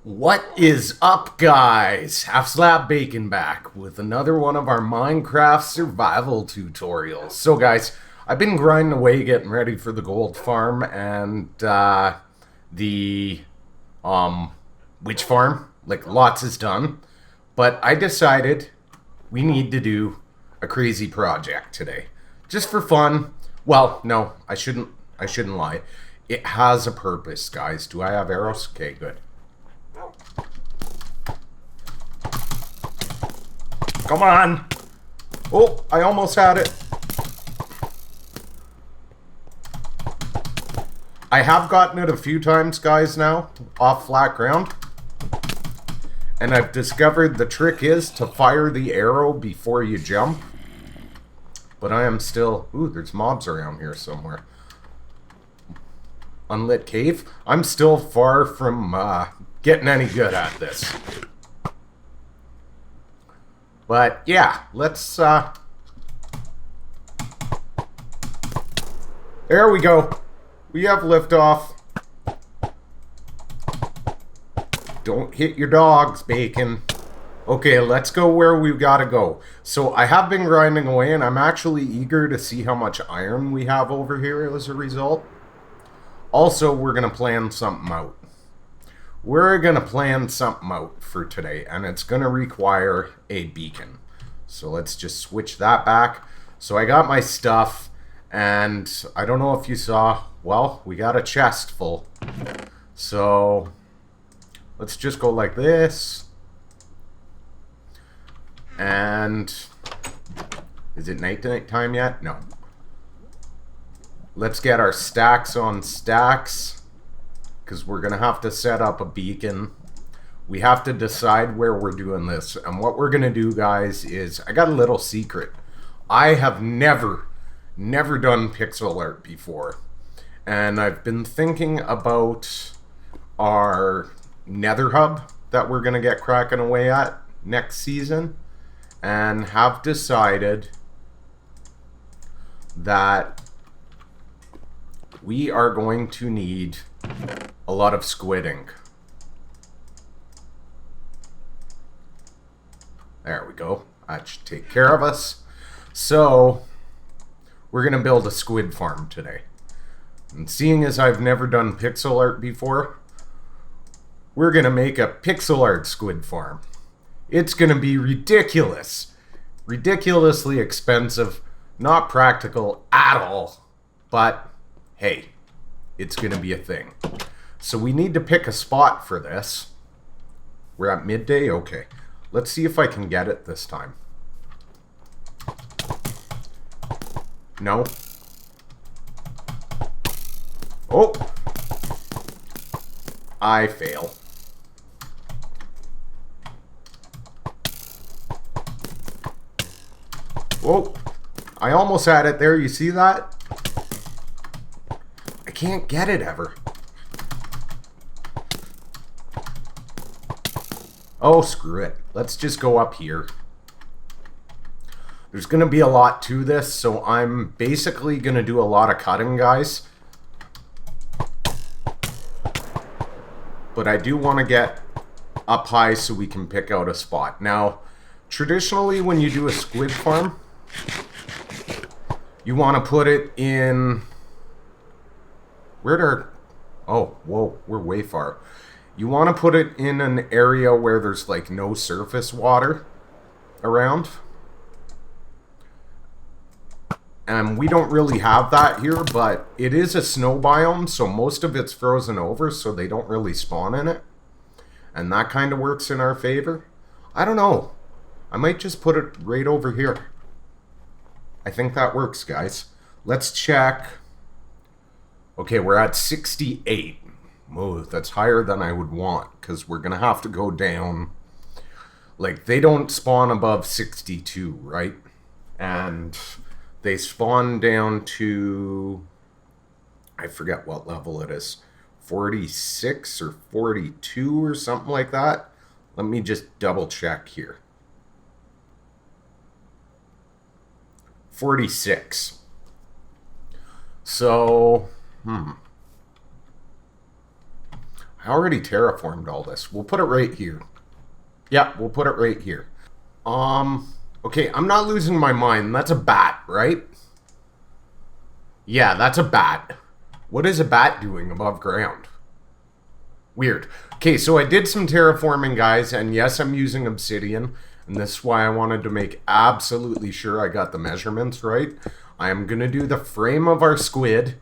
What is up, guys? Half Slab Bacon back with another one of our Minecraft survival tutorials. So, guys, I've been grinding away getting ready for the gold farm and the witch farm. Like, lots is done. But I decided we need to do a crazy project today. Just for fun. Well, no, I shouldn't lie. It has a purpose, guys. Do I have arrows? Okay, good. Come on! Oh, I almost had it. I have gotten it a few times, guys, now, off flat ground. And I've discovered the trick is to fire the arrow before you jump. But I am still... Ooh, there's mobs around here somewhere. Unlit cave. I'm still far from getting any good at this. But yeah, let's there we go. We have liftoff. Don't hit your dogs, Bacon. Okay, let's go where we've got to go. So I have been grinding away, and I'm actually eager to see how much iron we have over here as a result. Also, we're going to plan something out. We're going to plan something out for today, and it's going to require a beacon. So let's just switch that back. So I got my stuff, and I don't know if you saw, well, we got a chest full. So let's just go like this. And is it night time yet? No. Let's get our stacks on stacks, because we're going to have to set up a beacon. We have to decide where we're doing this. And what we're going to do, guys, is... I got a little secret. I have never done pixel art before. And I've been thinking about our nether hub that we're going to get cracking away at next season. And have decided that we are going to need a lot of squid ink. There we go. That should take care of us. So, we're going to build a squid farm today. And seeing as I've never done pixel art before, we're going to make a pixel art squid farm. It's going to be ridiculous. Ridiculously expensive. Not practical at all. But, hey, it's going to be a thing. So we need to pick a spot for this. We're at midday? Okay. Let's see if I can get it this time. No. Oh! I fail. Whoa! I almost had it there, you see that? I can't get it ever. Oh, screw it. Let's just go up here. There's going to be a lot to this, so I'm basically going to do a lot of cutting, guys. But I do want to get up high so we can pick out a spot. Now, traditionally when you do a squid farm, you want to put it in... Oh, whoa, we're way far. You want to put it in an area where there's like no surface water around. And we don't really have that here, but it is a snow biome, so most of it's frozen over, so they don't really spawn in it. And that kind of works in our favor. I don't know. I might just put it right over here. I think that works, guys. Let's check. Okay, we're at 68. Oh, that's higher than I would want, because we're going to have to go down. Like, they don't spawn above 62, right? And they spawn down to... I forget what level it is. 46 or 42 or something like that. Let me just double check here. 46. So, I already terraformed all this. We'll put it right here. Yeah, we'll put it right here. Okay, I'm not losing my mind. That's a bat, right? Yeah, that's a bat. What is a bat doing above ground? Weird. Okay, so I did some terraforming, guys, and yes, I'm using obsidian, and this is why I wanted to make absolutely sure I got the measurements right. I am going to do the frame of our squid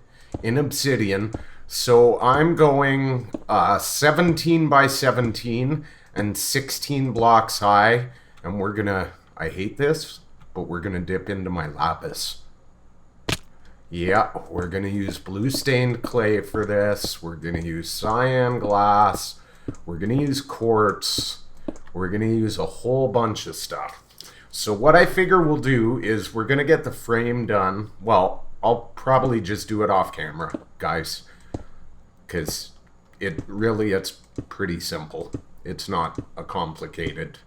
in obsidian, so I'm going 17 by 17 and 16 blocks high, and we're going to, I hate this, but we're going to dip into my lapis. Yeah, we're going to use blue stained clay for this. We're going to use cyan glass. We're going to use quartz. We're going to use a whole bunch of stuff. So what I figure we'll do is we're going to get the frame done. Well, I'll probably just do it off camera, guys. Because it's pretty simple. It's not a complicated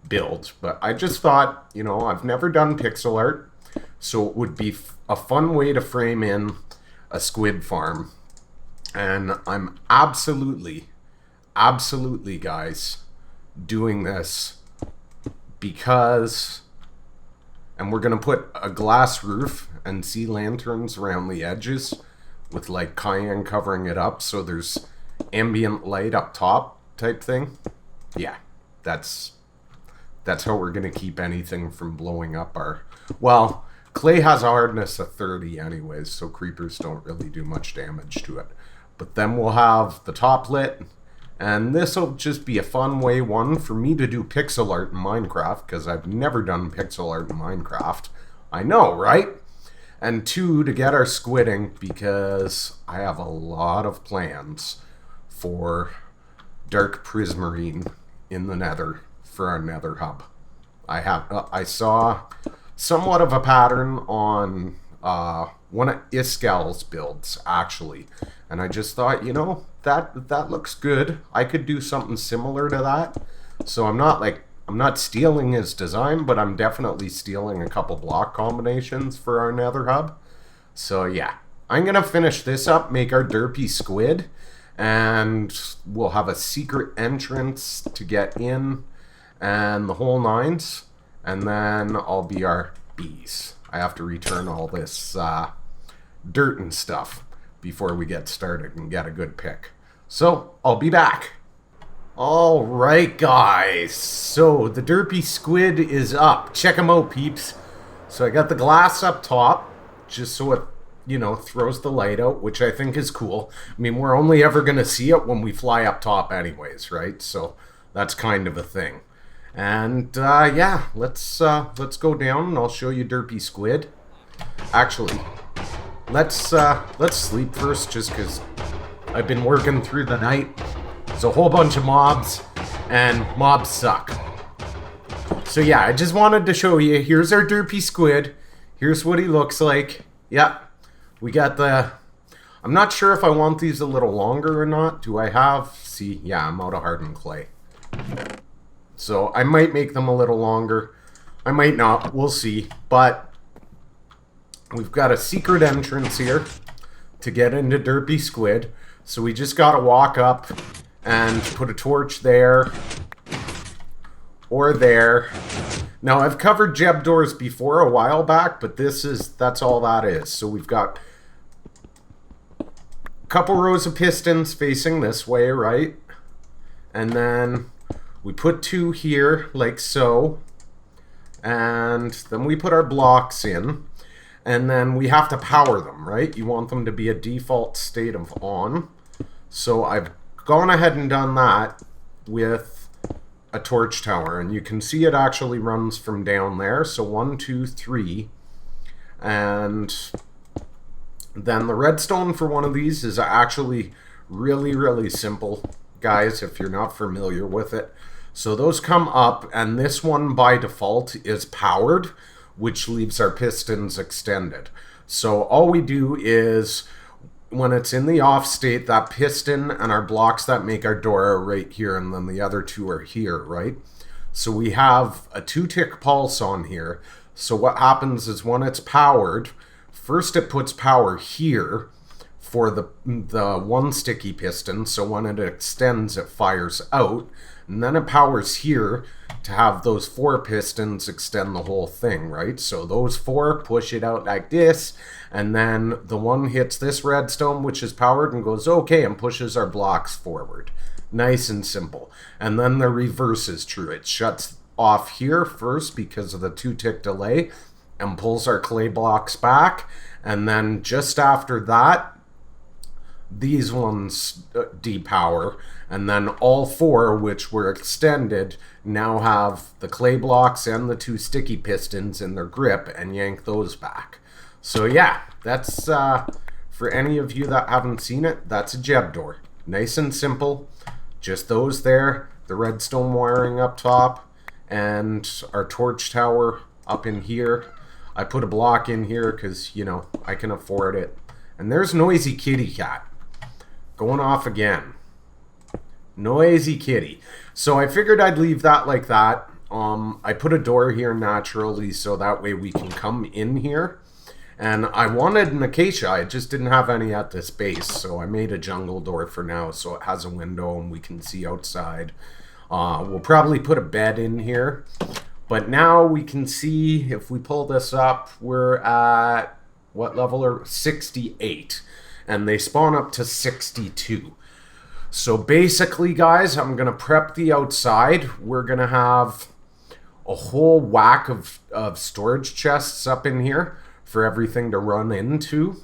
build. But I just thought, you know, I've never done pixel art. So it would be a fun way to frame in a squid farm. And I'm absolutely, guys, doing this because, and we're going to put a glass roof and sea lanterns around the edges with like cayenne covering it up so there's ambient light up top type thing. Yeah, that's how we're going to keep anything from blowing up our, well, clay has a hardness of 30 anyways, so creepers don't really do much damage to it. But then we'll have the top lit, and this will just be a fun way, one, for me to do pixel art in Minecraft, because I've never done pixel art in Minecraft. I know, right? And two, to get our squidding, because I have a lot of plans for dark prismarine in the nether for our nether hub. I saw somewhat of a pattern on one of Iskel's builds, actually. And I just thought, you know, that looks good. I could do something similar to that. So I'm not stealing his design, but I'm definitely stealing a couple block combinations for our nether hub. So yeah, I'm going to finish this up, make our derpy squid, and we'll have a secret entrance to get in and the whole nines. And then I'll be our bees. I have to return all this dirt and stuff before we get started and get a good pick. So, I'll be back. Alright, guys. So, the derpy squid is up. Check him out, peeps. So, I got the glass up top, just so it, you know, throws the light out, which I think is cool. I mean, we're only ever going to see it when we fly up top anyways, right? So, that's kind of a thing. And yeah, let's go down and I'll show you derpy squid. Actually, let's sleep first, just because I've been working through the night. There's a whole bunch of mobs, and mobs suck. So yeah, I just wanted to show you. Here's our derpy squid. Here's what he looks like. Yep, we got the. I'm not sure if I want these a little longer or not. Do I have? See, yeah, I'm out of hardened clay. So I might make them a little longer. I might not. We'll see. But we've got a secret entrance here to get into derpy squid. So we just got to walk up and put a torch there or there. Now I've covered Jeb doors before a while back, but that's all that is. So we've got a couple rows of pistons facing this way, right? And then we put two here, like so, and then we put our blocks in, and then we have to power them, right? You want them to be a default state of on. So I've gone ahead and done that with a torch tower, and you can see it actually runs from down there. So 1, 2, 3, and then the redstone for one of these is actually really, really simple, guys, if you're not familiar with it. So those come up, and this one by default is powered, which leaves our pistons extended. So all we do is, when it's in the off state, that piston and our blocks that make our door are right here, and then the other two are here, right? So we have a 2-tick pulse on here. So what happens is when it's powered, first it puts power here for the one sticky piston, so when it extends it fires out, and then it powers here to have those 4 pistons extend the whole thing, right? So those 4 push it out like this, and then the one hits this redstone, which is powered, and goes okay, and pushes our blocks forward. Nice and simple. And then the reverse is true. It shuts off here first because of the 2-tick delay and pulls our clay blocks back, and then just after that these ones depower, and then all 4, which were extended, now have the clay blocks and the 2 sticky pistons in their grip and yank those back. So yeah, that's for any of you that haven't seen it, that's a Jeb door. Nice and simple, just those there, the redstone wiring up top, and our torch tower up in here. I put a block in here because, you know, I can afford it. And there's Noisy Kitty Cat going off again. Noisy kitty. So I figured I'd leave that like that. I put a door here naturally so that way we can come in here. And I wanted an acacia, I just didn't have any at this base, so I made a jungle door for now so it has a window and we can see outside. We'll probably put a bed in here. But now we can see, if we pull this up, we're at, what level are 68. And they spawn up to 62. So basically, guys, I'm going to prep the outside. We're going to have a whole whack of storage chests up in here for everything to run into.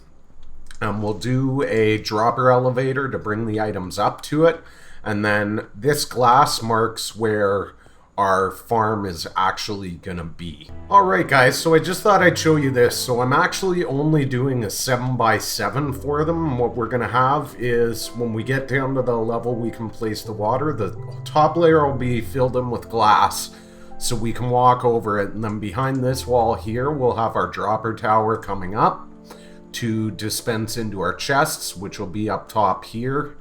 And we'll do a dropper elevator to bring the items up to it. And then this glass marks where our farm is actually gonna be. Alright guys, so I just thought I'd show you this. So I'm actually only doing a 7x7 for them. What we're gonna have is, when we get down to the level we can place the water, the top layer will be filled in with glass so we can walk over it, and then behind this wall here we'll have our dropper tower coming up to dispense into our chests, which will be up top here.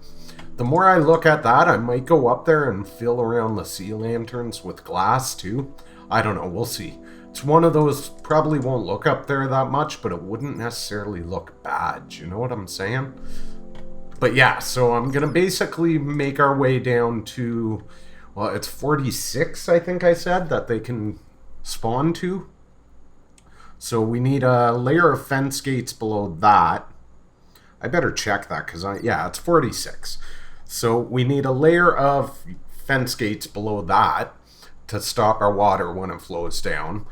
The more I look at that, I might go up there and fill around the sea lanterns with glass too. I don't know, we'll see. It's one of those, probably won't look up there that much, but it wouldn't necessarily look bad, you know what I'm saying? But yeah, so I'm gonna basically make our way down to, well, it's 46, I think I said, that they can spawn to. So we need a layer of fence gates below that. I better check that, because yeah, it's 46. So we need a layer of fence gates below that to stop our water when it flows down.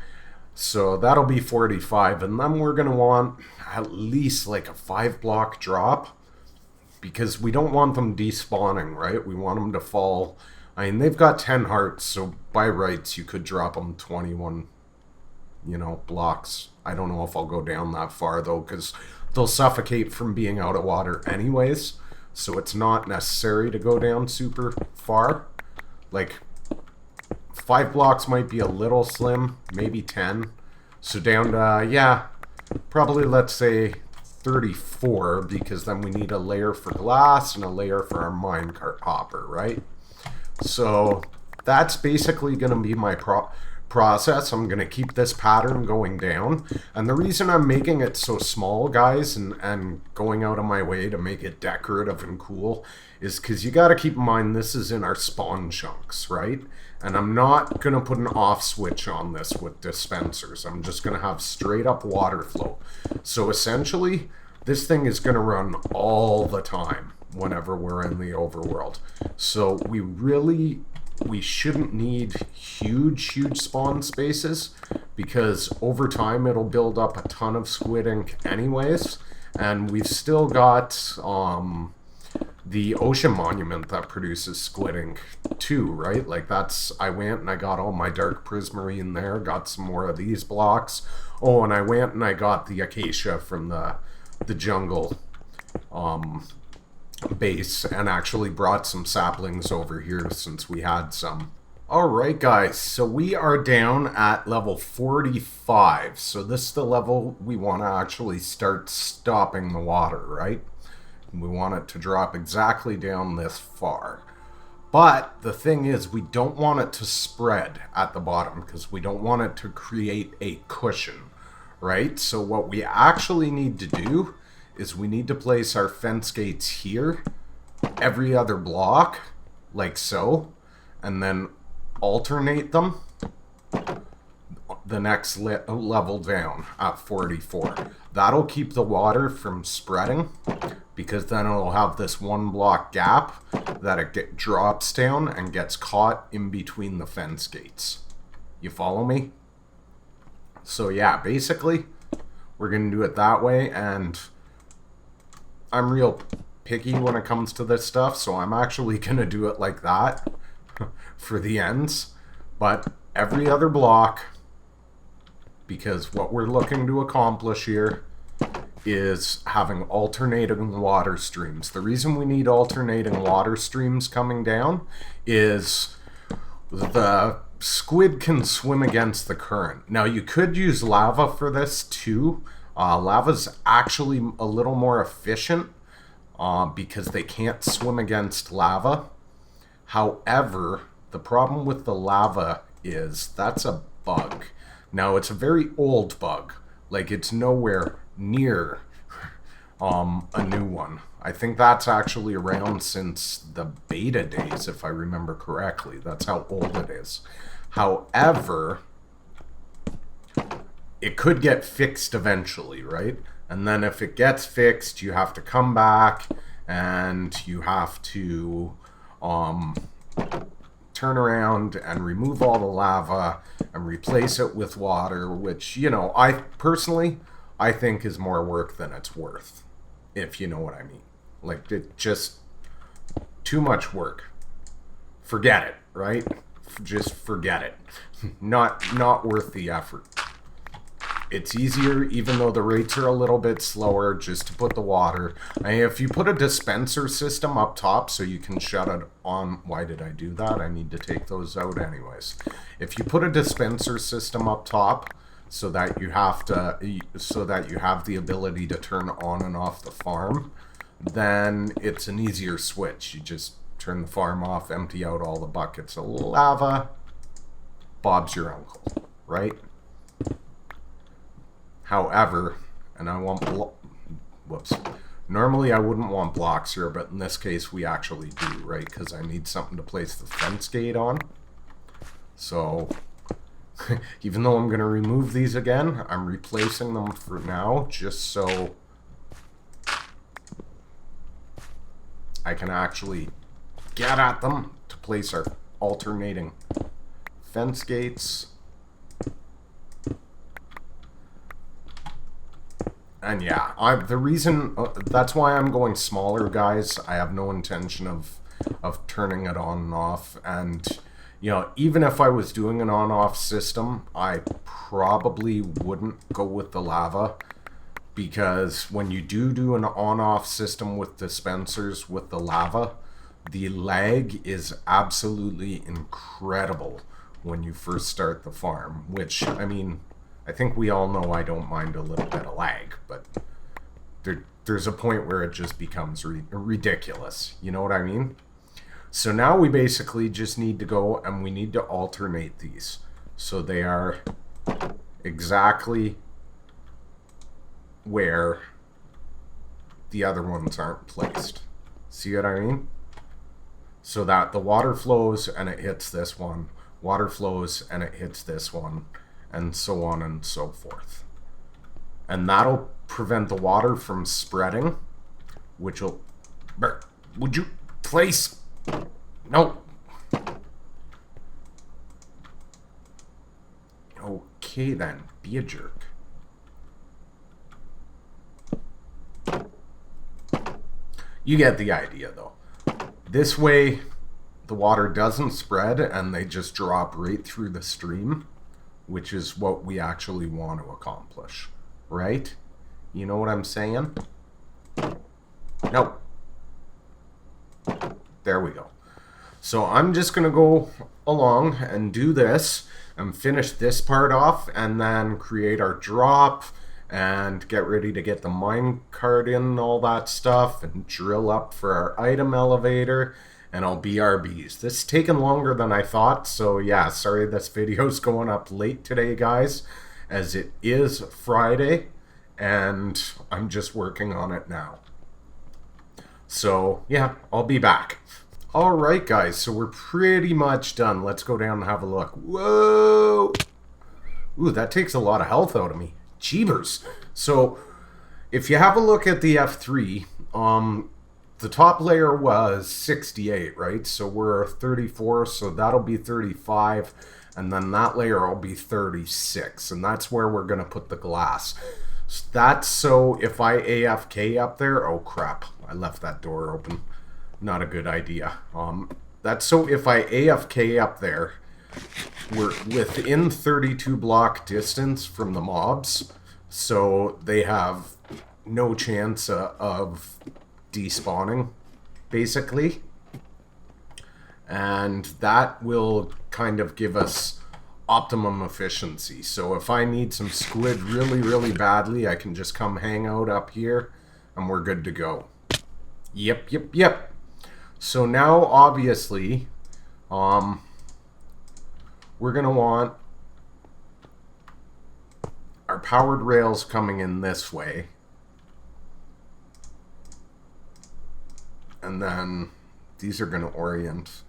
So that'll be 45, and then we're going to want at least like a 5-block drop, because we don't want them despawning, right? We want them to fall. I mean, they've got 10 hearts, so by rights you could drop them 21, you know, blocks. I don't know if I'll go down that far though, because they'll suffocate from being out of water anyways. So it's not necessary to go down super far. Like 5 blocks might be a little slim, maybe 10. So down to, yeah, probably let's say 34, because then we need a layer for glass and a layer for our minecart hopper, right? So that's basically going to be my process. I'm going to keep this pattern going down, and the reason I'm making it so small, guys, and going out of my way to make it decorative and cool is because you got to keep in mind this is in our spawn chunks, right? And I'm not going to put an off switch on this with dispensers. I'm just going to have straight up water flow. So essentially this thing is going to run all the time whenever we're in the overworld. So we shouldn't need huge spawn spaces, because over time it'll build up a ton of squid ink anyways, and we've still got the ocean monument that produces squid ink too, right? Like that's, I went and I got all my dark prismarine there, got some more of these blocks. Oh, and I went and I got the acacia from the jungle base, and actually brought some saplings over here since we had some. Alright guys, so we are down at level 45. So this is the level we want to actually start stopping the water, right? We want it to drop exactly down this far. But the thing is, we don't want it to spread at the bottom, because we don't want it to create a cushion, right? So what we actually need to do is we need to place our fence gates here, every other block, like so, and then alternate them the next level down at 44. That'll keep the water from spreading, because then it'll have this one block gap that it drops down and gets caught in between the fence gates. You follow me? So yeah, basically, we're going to do it that way, and I'm real picky when it comes to this stuff, so I'm actually going to do it like that for the ends. But every other block, because what we're looking to accomplish here is having alternating water streams. The reason we need alternating water streams coming down is the squid can swim against the current. Now, you could use lava for this too. Lava's actually a little more efficient because they can't swim against lava. However, the problem with the lava is that's a bug. Now, it's a very old bug. Like, it's nowhere near a new one. I think that's actually around since the beta days, if I remember correctly. That's how old it is. However, it could get fixed eventually, right? And then if it gets fixed, you have to come back and you have to turn around and remove all the lava and replace it with water, which, you know, I personally think is more work than it's worth, if you know what I mean. Like, it just too much work. Forget it, right? Just forget it. Not worth the effort. It's easier, even though the rates are a little bit slower, just to put the water. If you put a dispenser system up top so you can shut it on... Why did I do that? I need to take those out anyways. If you put a dispenser system up top so that you have the ability to turn on and off the farm, then it's an easier switch. You just turn the farm off, empty out all the buckets of lava. Bob's your uncle, right? However, and I want whoops. Normally I wouldn't want blocks here, but in this case we actually do, right? Because I need something to place the fence gate on. So, even though I'm going to remove these again, I'm replacing them for now, just so I can actually get at them to place our alternating fence gates. And yeah, the reason, that's why I'm going smaller, guys. I have no intention of turning it on and off. And, you know, even if I was doing an on-off system, I probably wouldn't go with the lava. Because when you do an on-off system with dispensers with the lava, the lag is absolutely incredible when you first start the farm. Which, I mean... I think we all know I don't mind a little bit of lag, but there's a point where it just becomes ridiculous. You know what I mean? So now we basically just need to go and we need to alternate these. So they are exactly where the other ones aren't placed. See what I mean? So that the water flows and it hits this one. Water flows and it hits this one. And so on and so forth. And that'll prevent the water from spreading, which will... Would you place... No. Okay then, be a jerk. You get the idea though. This way, the water doesn't spread and they just drop right through the stream, which is what we actually want to accomplish, right? You know what I'm saying? No. There we go. So I'm just going to go along and do this and finish this part off and then create our drop and get ready to get the mine cart in and all that stuff and drill up for our item elevator. And I'll BRBs. This is taking longer than I thought, so yeah, sorry this video's going up late today, guys, as it is Friday, and I'm just working on it now. So yeah, I'll be back. Alright guys, so we're pretty much done. Let's go down and have a look. Whoa! Ooh, that takes a lot of health out of me. Jeebers. So if you have a look at the F3, the top layer was 68, right? So we're 34, so that'll be 35, and then that layer will be 36, and that's where we're going to put the glass. So that's so if I AFK up there, oh crap, I left that door open. Not a good idea. That's so if I AFK up there, we're within 32 block distance from the mobs, so they have no chance of despawning, basically. And that will kind of give us optimum efficiency. So if I need some squid really, really badly, I can just come hang out up here and we're good to go. Yep. So now, obviously, we're going to want our powered rails coming in this way. And then these are going to orient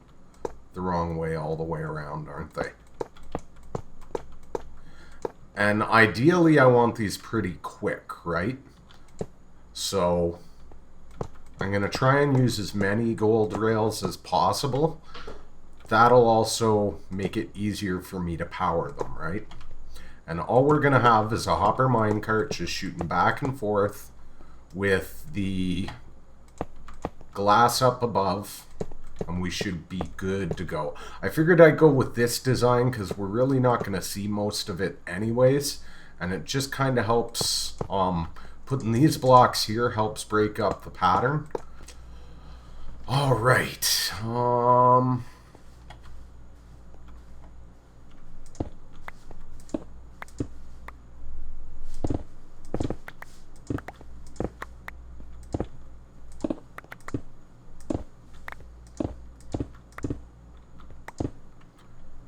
the wrong way all the way around, aren't they? And ideally, I want these pretty quick, right? So I'm going to try and use as many gold rails as possible. That'll also make it easier for me to power them, right? And all we're going to have is a hopper minecart just shooting back and forth with the glass up above, and we should be good to go. I figured I'd go with this design because we're really not going to see most of it anyways, and it just kind of helps, putting these blocks here helps break up the pattern. All right.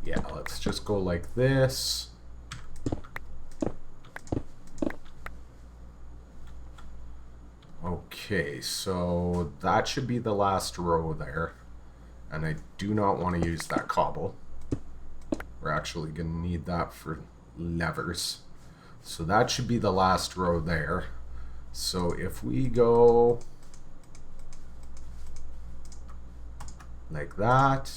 Yeah, let's just go like this. Okay, so that should be the last row there. And I do not want to use that cobble. We're actually going to need that for levers. So that should be the last row there. So if we go like that,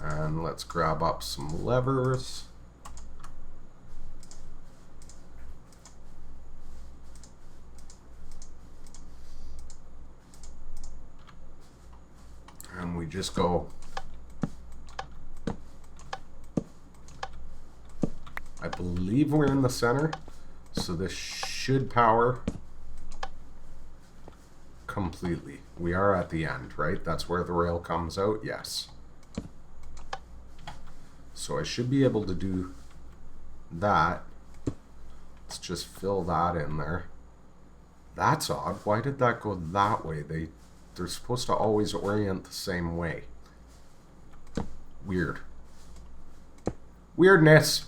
and let's grab up some levers. And we just go, I believe we're in the center, so this should power completely. We are at the end, right? That's where the rail comes out, yes. So I should be able to do that. Let's just fill that in there. That's odd. Why did that go that way? They're supposed to always orient the same way. Weird. Weirdness.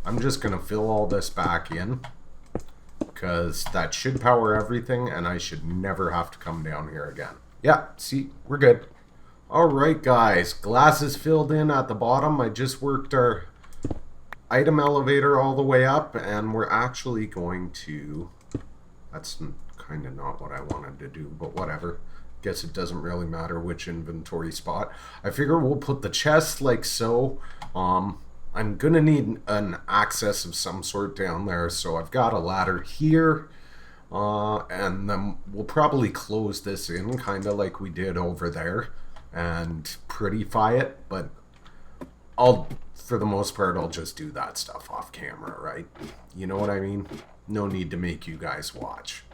I'm just going to fill all this back in, because that should power everything, and I should never have to come down here again. Yeah, see, we're good. Alright guys, glass is filled in at the bottom. I just worked our item elevator all the way up, and we're actually going to... That's kind of not what I wanted to do, but whatever. Guess it doesn't really matter which inventory spot. I figure we'll put the chest like so. I'm gonna need an access of some sort down there, so I've got a ladder here. And then we'll probably close this in kind of like we did over there and prettify it, but for the most part, I'll just do that stuff off camera, right? You know what I mean? No need to make you guys watch.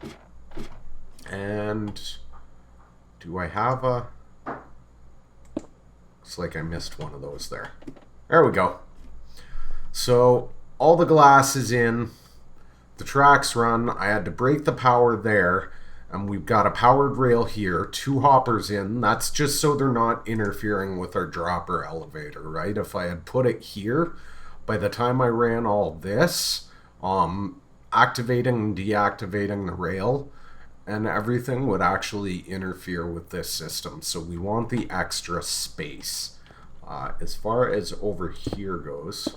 And do I have a... Looks like I missed one of those there. There we go. So all the glass is in, the tracks run. I had to break the power there, and we've got a powered rail here, 2 hoppers in. That's just so they're not interfering with our dropper elevator, right? If I had put it here, by the time I ran all this, activating and deactivating the rail and everything would actually interfere with this system. So we want the extra space. As far as over here goes,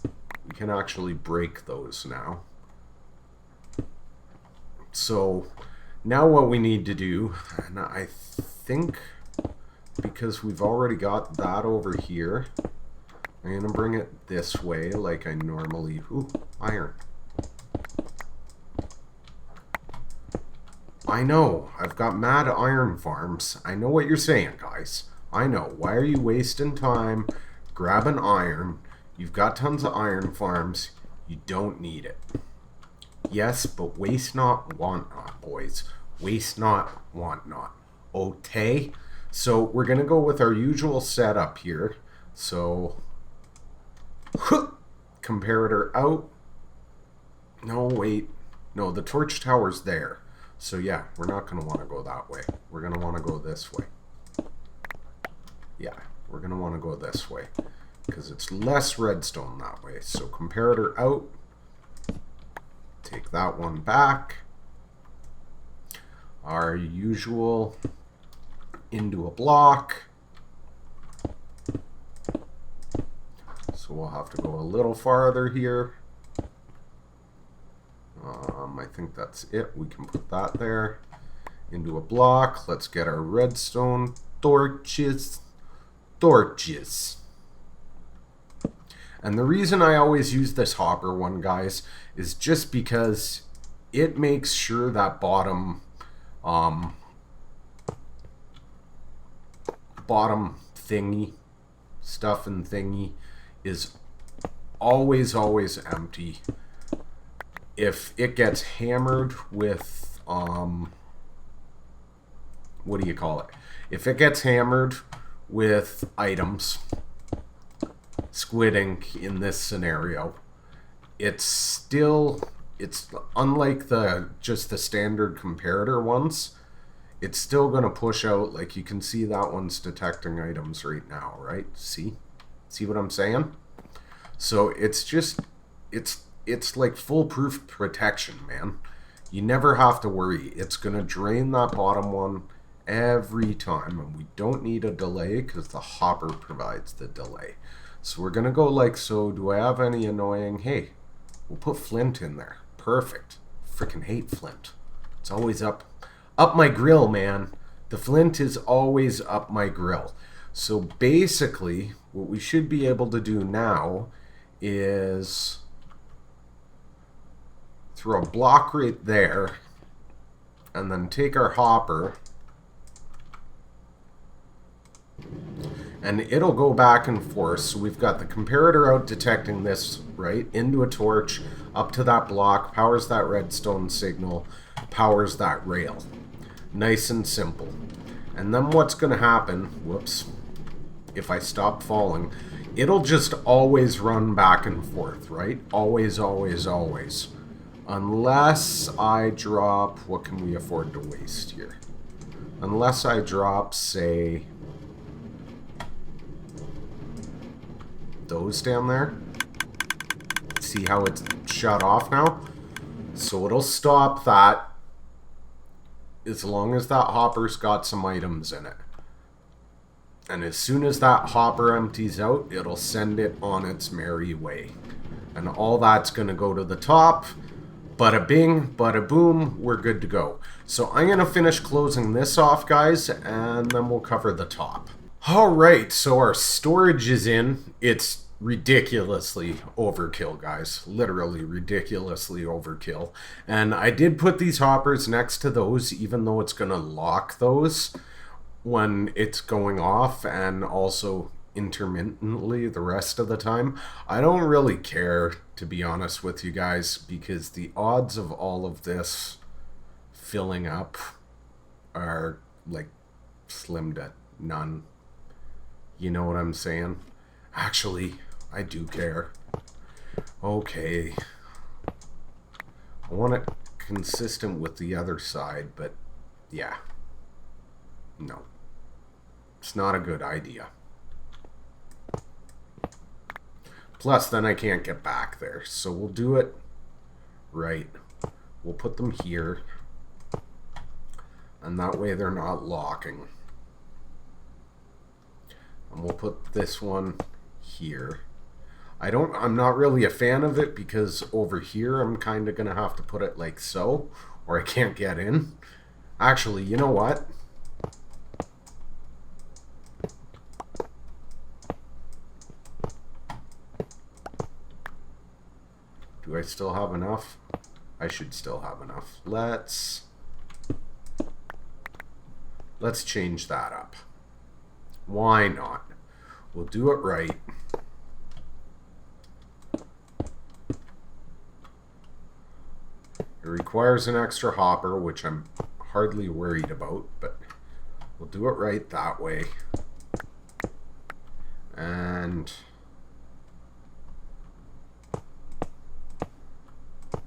we can actually break those now. So now what we need to do, and I think because we've already got that over here, I'm going to bring it this way like I normally... Ooh, iron. I know, I've got mad iron farms. I know what you're saying, guys. I know. Why are you wasting time grabbing iron? You've got tons of iron farms. You don't need it. Yes, but waste not, want not, boys. Waste not, want not. Okay? So we're going to go with our usual setup here. So, comparator out. No, wait. No, the torch tower's there. So yeah, we're not going to want to go that way. We're going to want to go this way. Yeah, we're going to want to go this way. Because it's less redstone that way. So comparator out. Take that one back. Our usual into a block. So we'll have to go a little farther here. I think that's it. We can put that there. Into a block. Let's get our redstone torches. Torches. And the reason I always use this hopper one, guys, is just because it makes sure that bottom thingy, stuff and thingy, is always empty. If it gets hammered with, what do you call it? If it gets hammered with items, Squid Ink in this scenario, it's unlike just the standard comparator ones, it's still going to push out, like you can see that one's detecting items right now, right? See what I'm saying? So it's like foolproof protection, man. You never have to worry. It's going to drain that bottom one every time, and we don't need a delay because the hopper provides the delay. So we're going to go like so. Do I have any annoying? Hey, we'll put flint in there. Perfect. Freaking hate flint. It's always up my grill, man. The flint is always up my grill. So basically, what we should be able to do now is throw a block right there, and then take our hopper, and it'll go back and forth. So we've got the comparator out detecting this, right, into a torch, up to that block, powers that redstone signal, powers that rail. Nice and simple. And then what's going to happen, whoops, if I stop falling, it'll just always run back and forth, right? Always. Unless I drop, what can we afford to waste here? Unless I drop, say, those down there. See how it's shut off now? So it'll stop that as long as that hopper's got some items in it. And as soon as that hopper empties out, it'll send it on its merry way. And all that's going to go to the top. Bada bing, bada boom, we're good to go. So I'm going to finish closing this off, guys, and then we'll cover the top. Alright, so our storage is in. It's ridiculously overkill, guys. Literally ridiculously overkill. And I did put these hoppers next to those, even though it's going to lock those when it's going off, and also intermittently the rest of the time. I don't really care, to be honest with you guys, because the odds of all of this filling up are like slim to none. You know what I'm saying? Actually, I do care. Okay. I want it consistent with the other side, but yeah. No. It's not a good idea. Plus, then I can't get back there. So we'll do it right. We'll put them here. And that way they're not locking. And we'll put this one here. I'm not really a fan of it because over here I'm kind of going to have to put it like so, or I can't get in. Actually, you know what? Do I still have enough? I should still have enough. Let's change that up. Why not? We'll do it right. It requires an extra hopper, which I'm hardly worried about, but we'll do it right that way. And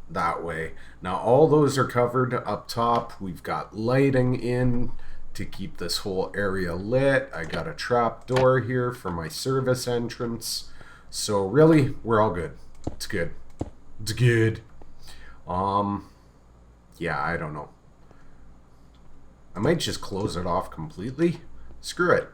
that way. Now all those are covered up top. We've got lighting in to keep this whole area lit. I got a trap door here for my service entrance. So really, we're all good. It's good. It's good. Yeah, I don't know. I might just close it off completely. Screw it.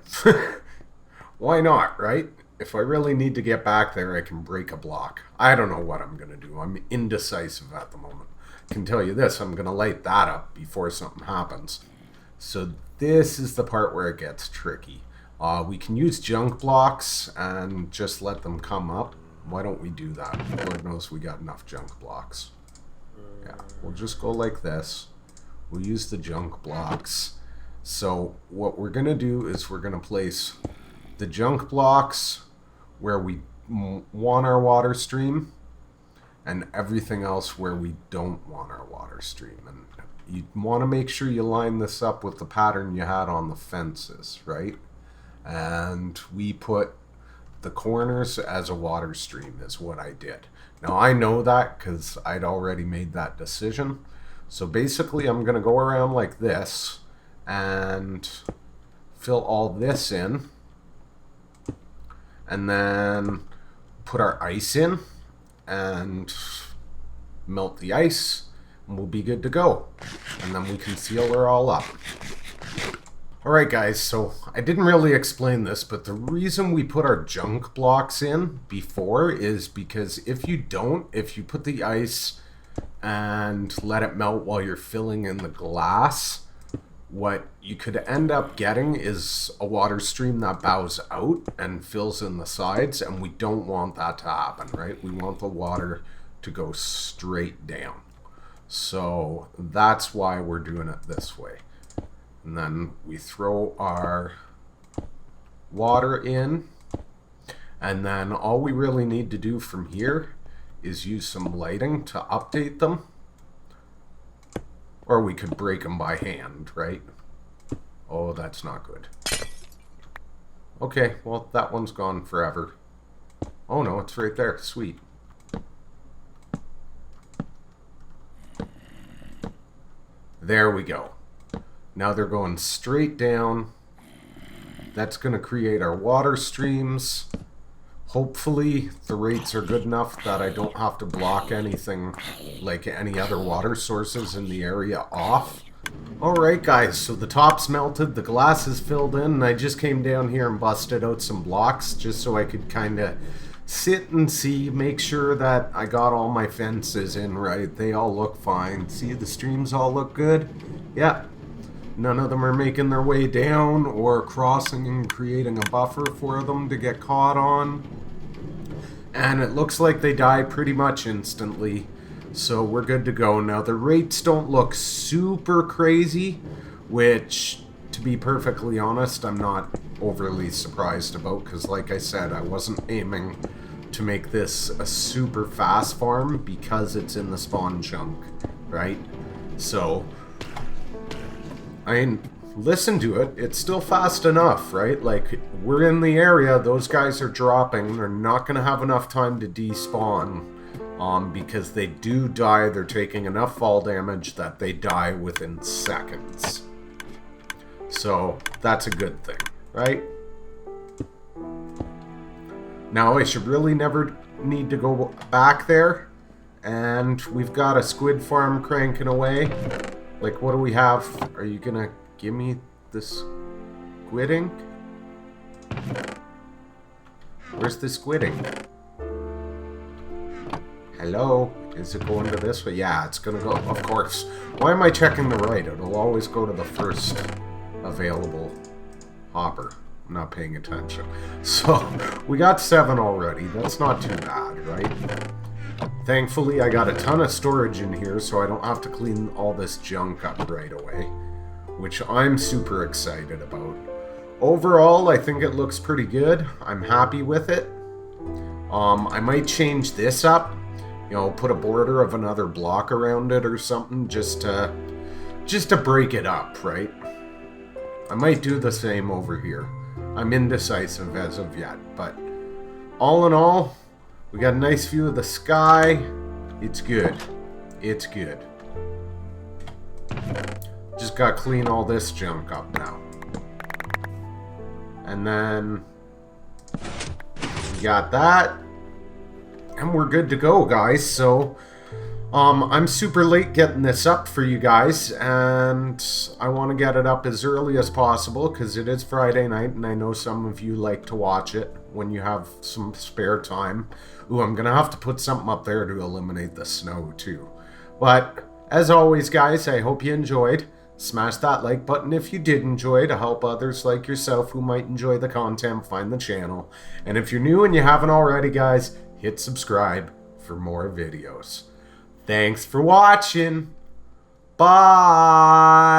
Why not, right? If I really need to get back there, I can break a block. I don't know what I'm going to do. I'm indecisive at the moment. I can tell you this, I'm going to light that up before something happens. So this is the part where it gets tricky. We can use junk blocks and just let them come up. Why don't we do that? Lord knows we got enough junk blocks. Yeah, we'll just go like this. We'll use the junk blocks. So what we're going to do is we're going to place the junk blocks where we want our water stream and everything else where we don't want our water stream. And you want to make sure you line this up with the pattern you had on the fences, right? And we put the corners as a water stream is what I did. Now I know that because I'd already made that decision. So basically I'm going to go around like this and fill all this in and then put our ice in and melt the ice and we'll be good to go. And then we can seal her all up. Alright guys, so I didn't really explain this, but the reason we put our junk blocks in before is because if you put the ice and let it melt while you're filling in the glass, what you could end up getting is a water stream that bows out and fills in the sides, and we don't want that to happen, right? We want the water to go straight down. So that's why we're doing it this way. And then we throw our water in, and then all we really need to do from here is use some lighting to update them. Or we could break them by hand, right? Oh, that's not good. Okay, well, that one's gone forever. Oh no, it's right there. Sweet. There we go. Now they're going straight down. That's going to create our water streams. Hopefully the rates are good enough that I don't have to block anything like any other water sources in the area off. Alright guys, so the top's melted, the glass is filled in, and I just came down here and busted out some blocks just so I could kind of sit and see, make sure that I got all my fences in right. They all look fine. See, the streams all look good? Yeah. None of them are making their way down or crossing and creating a buffer for them to get caught on. And it looks like they die pretty much instantly. So we're good to go. Now the rates don't look super crazy, which, to be perfectly honest, I'm not overly surprised about, because like I said, I wasn't aiming to make this a super fast farm because it's in the spawn chunk, right? So I mean, listen to it. It's still fast enough, right? Like, we're in the area. Those guys are dropping. They're not going to have enough time to despawn because they do die. They're taking enough fall damage that they die within seconds. So, that's a good thing, right? Now, I should really never need to go back there. And we've got a squid farm cranking away. Like, what do we have? Are you gonna give me this squidding? Where's the squidding? Hello? Is it going to this way? Yeah, it's gonna go, of course. Why am I checking the right? It'll always go to the first available hopper. I'm not paying attention. So, we got 7 already. That's not too bad, right? Thankfully, I got a ton of storage in here, so I don't have to clean all this junk up right away, which I'm super excited about. Overall, I think it looks pretty good. I'm happy with it. I might change this up, you know, put a border of another block around it or something, just to break it up, right? I might do the same over here. I'm indecisive as of yet, but all in all, we got a nice view of the sky. It's good. It's good. Just gotta clean all this junk up now. And then we got that. And we're good to go, guys. So I'm super late getting this up for you guys, and I want to get it up as early as possible because it is Friday night, and I know some of you like to watch it when you have some spare time. Ooh, I'm going to have to put something up there to eliminate the snow, too. But, as always, guys, I hope you enjoyed. Smash that like button if you did enjoy to help others like yourself who might enjoy the content find the channel. And if you're new and you haven't already, guys, hit subscribe for more videos. Thanks for watching. Bye.